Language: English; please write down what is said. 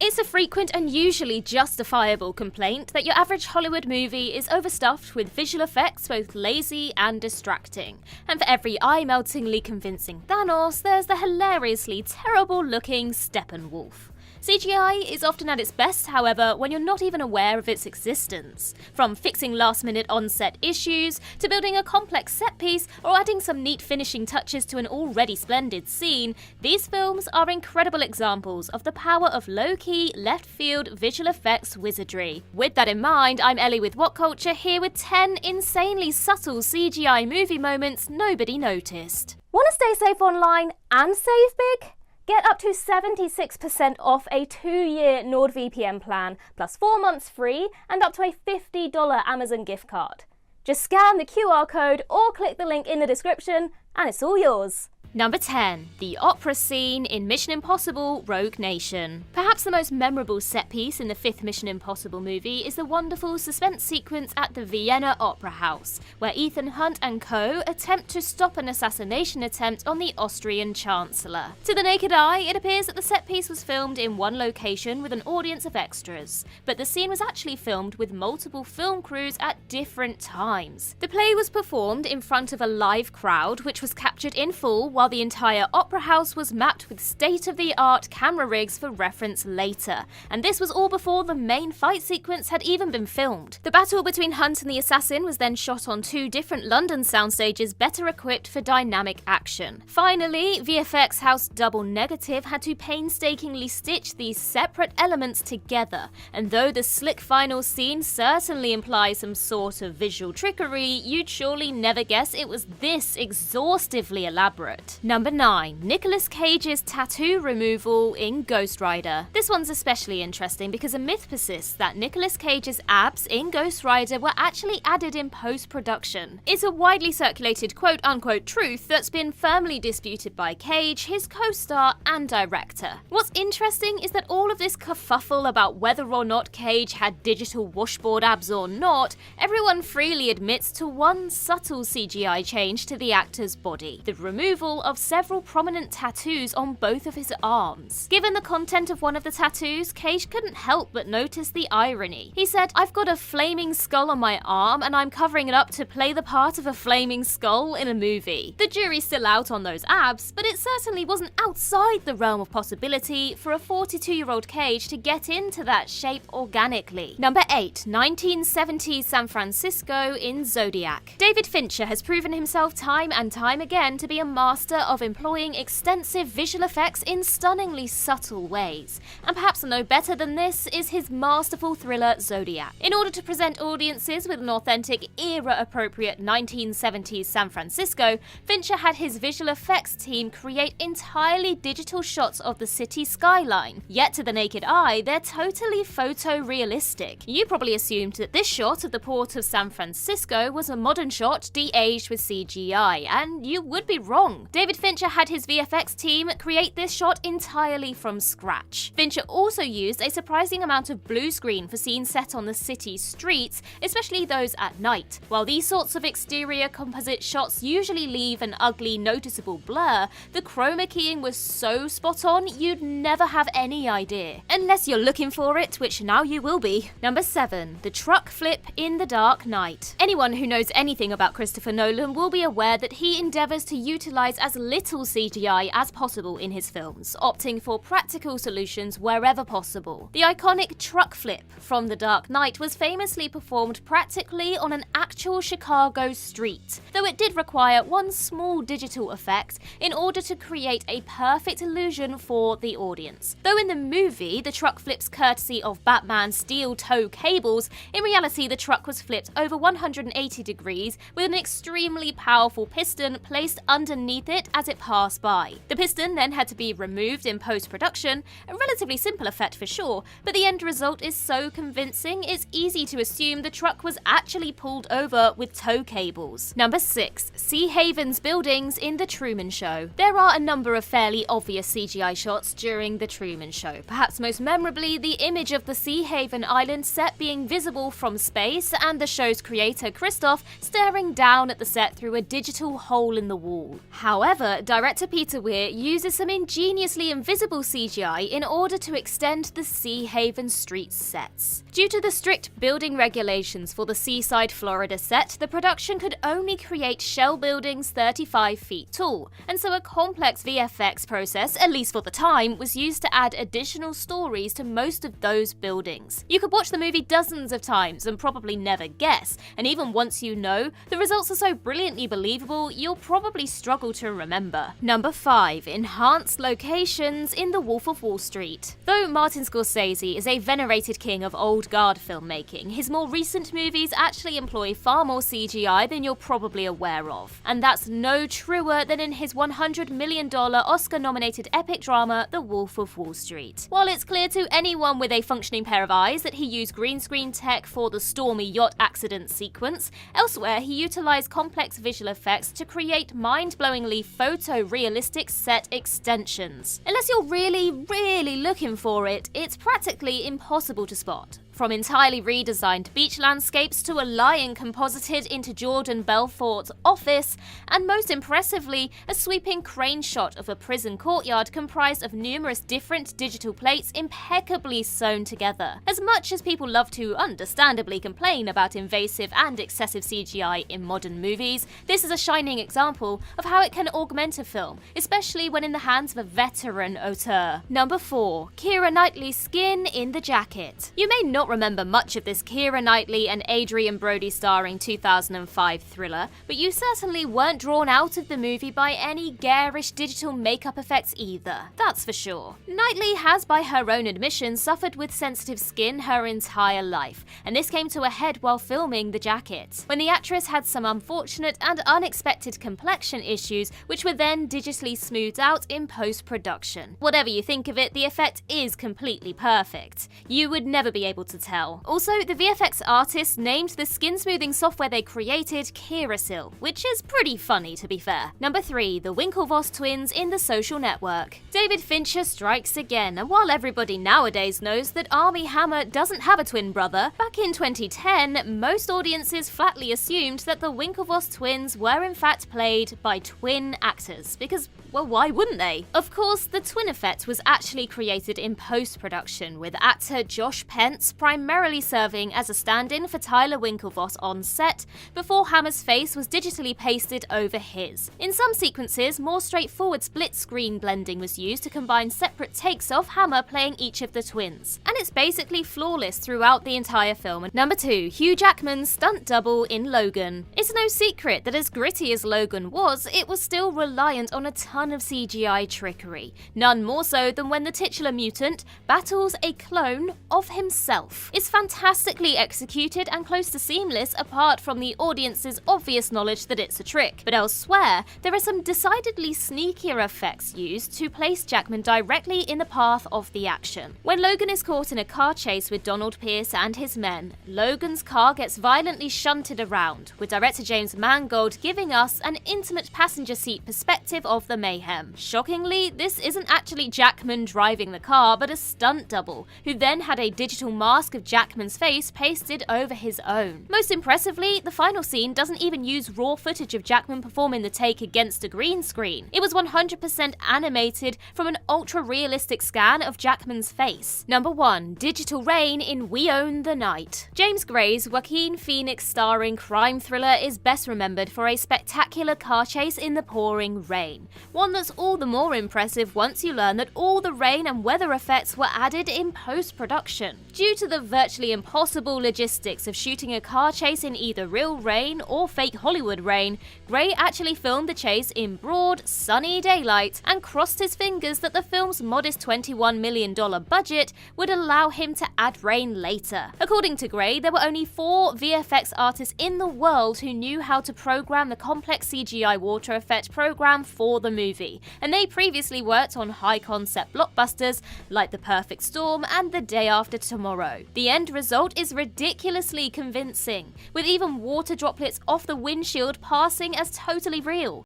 It's a frequent and usually justifiable complaint that your average Hollywood movie is overstuffed with visual effects both lazy and distracting. And for every eye-meltingly convincing Thanos, there's the hilariously terrible-looking Steppenwolf. CGI is often at its best, however, when you're not even aware of its existence. From fixing last-minute on-set issues, to building a complex set piece, or adding some neat finishing touches to an already splendid scene, these films are incredible examples of the power of low-key, left-field visual effects wizardry. With that in mind, I'm Ellie with Whatculture, here with 10 insanely subtle CGI movie moments nobody noticed. Want to stay safe online and save big? Get up to 76% off a 2-year NordVPN plan, plus 4 months free and up to a $50 Amazon gift card. Just scan the QR code or click the link in the description and it's all yours. Number 10. The opera scene in Mission Impossible: Rogue Nation. Perhaps the most memorable set piece in the 5th Mission Impossible movie is the wonderful suspense sequence at the Vienna Opera House, where Ethan Hunt and co. attempt to stop an assassination attempt on the Austrian Chancellor. To the naked eye, it appears that the set piece was filmed in one location with an audience of extras, but the scene was actually filmed with multiple film crews at different times. The play was performed in front of a live crowd, which was captured in full while the entire opera house was mapped with state-of-the-art camera rigs for reference later, and this was all before the main fight sequence had even been filmed. The battle between Hunt and the assassin was then shot on 2 different London sound stages better equipped for dynamic action. Finally, VFX house Double Negative had to painstakingly stitch these separate elements together, and though the slick final scene certainly implies some sort of visual trickery, you'd surely never guess it was this exhaustively elaborate. Number 9. Nicolas Cage's tattoo removal in Ghost Rider. This one's especially interesting because a myth persists that Nicolas Cage's abs in Ghost Rider were actually added in post-production. It's a widely circulated quote-unquote truth that's been firmly disputed by Cage, his co-star and director. What's interesting is that all of this kerfuffle about whether or not Cage had digital washboard abs or not, everyone freely admits to one subtle CGI change to the actor's body: the removal of several prominent tattoos on both of his arms. Given the content of one of the tattoos, Cage couldn't help but notice the irony. He said, "I've got a flaming skull on my arm and I'm covering it up to play the part of a flaming skull in a movie." The jury's still out on those abs, but it certainly wasn't outside the realm of possibility for a 42-year-old Cage to get into that shape organically. Number 8. 1970s San Francisco in Zodiac. David Fincher has proven himself time and time again to be a master of employing extensive visual effects in stunningly subtle ways. And perhaps no better than this is his masterful thriller Zodiac. In order to present audiences with an authentic, era-appropriate 1970s San Francisco, Fincher had his visual effects team create entirely digital shots of the city skyline. Yet to the naked eye, they're totally photorealistic. You probably assumed that this shot of the port of San Francisco was a modern shot de-aged with CGI, and you would be wrong. David Fincher had his VFX team create this shot entirely from scratch. Fincher also used a surprising amount of blue screen for scenes set on the city streets, especially those at night. While these sorts of exterior composite shots usually leave an ugly, noticeable blur, the chroma keying was so spot on you'd never have any idea. Unless you're looking for it, which now you will be. Number 7. The truck flip in The Dark Knight. Anyone who knows anything about Christopher Nolan will be aware that he endeavours to utilize as little CGI as possible in his films, opting for practical solutions wherever possible. The iconic truck flip from The Dark Knight was famously performed practically on an actual Chicago street, though it did require one small digital effect in order to create a perfect illusion for the audience. Though in the movie, the truck flips courtesy of Batman's steel tow cables, in reality the truck was flipped over 180 degrees with an extremely powerful piston placed underneath it as it passed by. The piston then had to be removed in post-production, a relatively simple effect for sure, but the end result is so convincing it's easy to assume the truck was actually pulled over with tow cables. Number 6. Sea Haven's buildings in The Truman Show. There are a number of fairly obvious CGI shots during The Truman Show, perhaps most memorably the image of the Sea Haven island set being visible from space and the show's creator Christoph staring down at the set through a digital hole in the wall. However, However, director Peter Weir uses some ingeniously invisible CGI in order to extend the Sea Haven street sets. Due to the strict building regulations for the seaside Florida set, the production could only create shell buildings 35 feet tall, and so a complex VFX process, at least for the time, was used to add additional stories to most of those buildings. You could watch the movie dozens of times and probably never guess, and even once you know, the results are so brilliantly believable, you'll probably struggle to remember. Number 5. Enhanced locations in The Wolf of Wall Street. Though Martin Scorsese is a venerated king of old guard filmmaking, his more recent movies actually employ far more CGI than you're probably aware of. And that's no truer than in his $100 million Oscar-nominated epic drama, The Wolf of Wall Street. While it's clear to anyone with a functioning pair of eyes that he used green screen tech for the stormy yacht accident sequence, elsewhere he utilized complex visual effects to create mind-blowingly photorealistic set extensions. Unless you're really looking for it, it's practically impossible to spot. From entirely redesigned beach landscapes to a lion composited into Jordan Belfort's office, and most impressively, a sweeping crane shot of a prison courtyard comprised of numerous different digital plates impeccably sewn together. As much as people love to understandably complain about invasive and excessive CGI in modern movies, this is a shining example of how it can augment a film, especially when in the hands of a veteran auteur. Number 4. Keira Knightley's skin in the jacket. You may not remember much of this Keira Knightley and Adrian Brody starring 2005 thriller, but you certainly weren't drawn out of the movie by any garish digital makeup effects either. That's for sure. Knightley has, by her own admission, suffered with sensitive skin her entire life, and this came to a head while filming The Jacket, when the actress had some unfortunate and unexpected complexion issues, which were then digitally smoothed out in post-production. Whatever you think of it, the effect is completely perfect. You would never be able to tell. Also, the VFX artists named the skin smoothing software they created Kirasil, which is pretty funny to be fair. Number 3. The Winklevoss Twins in The Social Network. David Fincher strikes again, and while everybody nowadays knows that Armie Hammer doesn't have a twin brother, back in 2010, most audiences flatly assumed that the Winklevoss twins were in fact played by twin actors, because, well, why wouldn't they? Of course, the twin effect was actually created in post-production, with actor Josh Pence primarily serving as a stand-in for Tyler Winklevoss on set, before Hammer's face was digitally pasted over his. In some sequences, more straightforward split-screen blending was used to combine separate takes of Hammer playing each of the twins. And it's basically flawless throughout the entire film. Number 2. Hugh Jackman's stunt double in Logan. It's no secret that as gritty as Logan was, it was still reliant on a ton of CGI trickery. None more so than when the titular mutant battles a clone of himself. It's fantastically executed and close to seamless apart from the audience's obvious knowledge that it's a trick. But elsewhere, there are some decidedly sneakier effects used to place Jackman directly in the path of the action. When Logan is caught in a car chase with Donald Pierce and his men, Logan's car gets violently shunted around, with director James Mangold giving us an intimate passenger seat perspective of the mayhem. Shockingly, this isn't actually Jackman driving the car, but a stunt double, who then had a digital mask of Jackman's face pasted over his own. Most impressively, the final scene doesn't even use raw footage of Jackman performing the take against a green screen. It was 100% animated from an ultra-realistic scan of Jackman's face. Number 1. Digital rain in We Own the Night. James Gray's Joaquin Phoenix starring crime thriller is best remembered for a spectacular car chase in the pouring rain. One that's all the more impressive once you learn that all the rain and weather effects were added in post-production. Due to the virtually impossible logistics of shooting a car chase in either real rain or fake Hollywood rain, Gray actually filmed the chase in broad, sunny daylight and crossed his fingers that the film's modest $21 million budget would allow him to add rain later. According to Gray, there were only 4 VFX artists in the world who knew how to program the complex CGI water effect program for the movie, and they previously worked on high-concept blockbusters like The Perfect Storm and The Day After Tomorrow. The end result is ridiculously convincing, with even water droplets off the windshield passing as totally real.